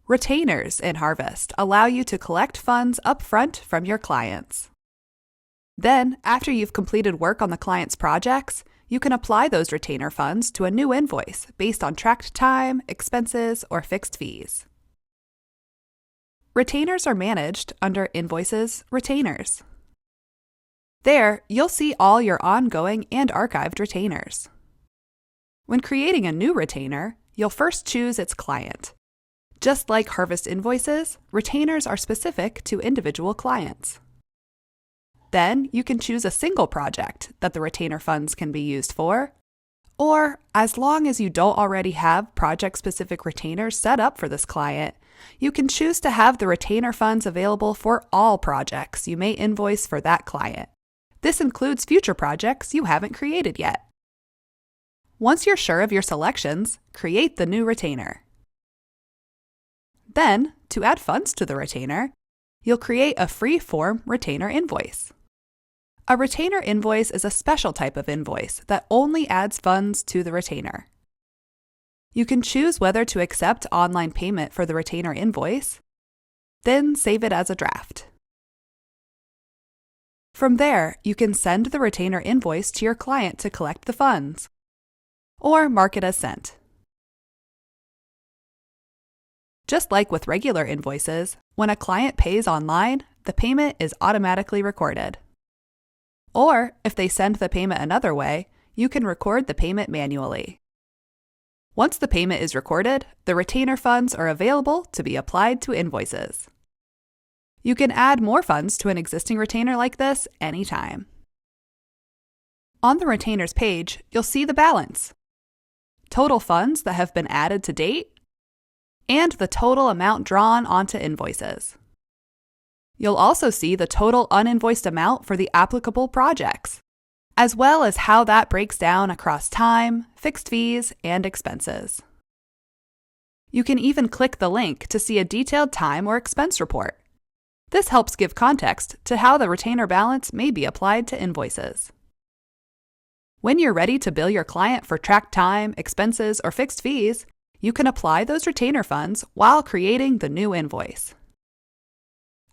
Retainers in Harvest allow you to collect funds upfront from your clients. Then, after you've completed work on the client's projects, you can apply those retainer funds to a new invoice based on tracked time, expenses, or fixed fees. Retainers are managed under Invoices, Retainers. There, you'll see all your ongoing and archived retainers. When creating a new retainer, you'll first choose its client. Just like Harvest invoices, retainers are specific to individual clients. Then you can choose a single project that the retainer funds can be used for, or as long as you don't already have project-specific retainers set up for this client, you can choose to have the retainer funds available for all projects you may invoice for that client. This includes future projects you haven't created yet. Once you're sure of your selections, create the new retainer. Then, to add funds to the retainer, you'll create a free-form retainer invoice. A retainer invoice is a special type of invoice that only adds funds to the retainer. You can choose whether to accept online payment for the retainer invoice, then save it as a draft. From there, you can send the retainer invoice to your client to collect the funds, or mark it as sent. Just like with regular invoices, when a client pays online, the payment is automatically recorded. Or, if they send the payment another way, you can record the payment manually. Once the payment is recorded, the retainer funds are available to be applied to invoices. You can add more funds to an existing retainer like this anytime. On the retainers page, you'll see the balance, total funds that have been added to date, and the total amount drawn onto invoices. You'll also see the total uninvoiced amount for the applicable projects, as well as how that breaks down across time, fixed fees, and expenses. You can even click the link to see a detailed time or expense report. This helps give context to how the retainer balance may be applied to invoices. When you're ready to bill your client for tracked time, expenses, or fixed fees, you can apply those retainer funds while creating the new invoice.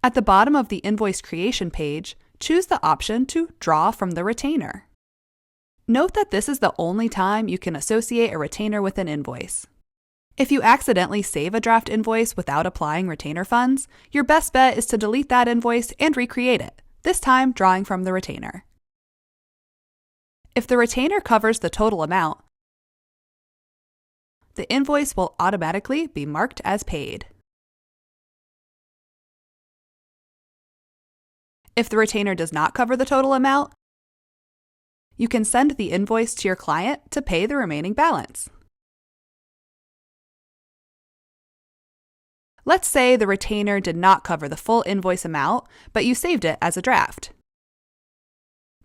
At the bottom of the invoice creation page, choose the option to draw from the retainer. Note that this is the only time you can associate a retainer with an invoice. If you accidentally save a draft invoice without applying retainer funds, your best bet is to delete that invoice and recreate it, this time drawing from the retainer. If the retainer covers the total amount, the invoice will automatically be marked as paid. If the retainer does not cover the total amount, you can send the invoice to your client to pay the remaining balance. Let's say the retainer did not cover the full invoice amount, but you saved it as a draft.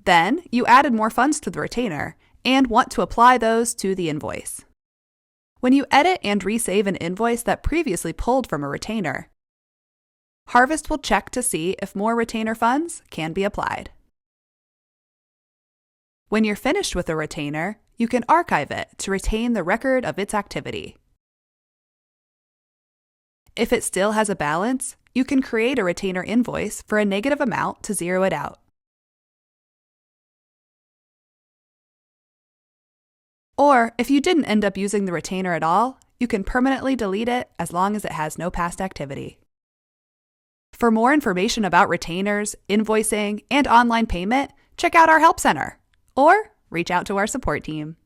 Then, you added more funds to the retainer and want to apply those to the invoice. When you edit and resave an invoice that previously pulled from a retainer, Harvest will check to see if more retainer funds can be applied. When you're finished with a retainer, you can archive it to retain the record of its activity. If it still has a balance, you can create a retainer invoice for a negative amount to zero it out. Or, if you didn't end up using the retainer at all, you can permanently delete it as long as it has no past activity. For more information about retainers, invoicing, and online payment, check out our Help Center or reach out to our support team.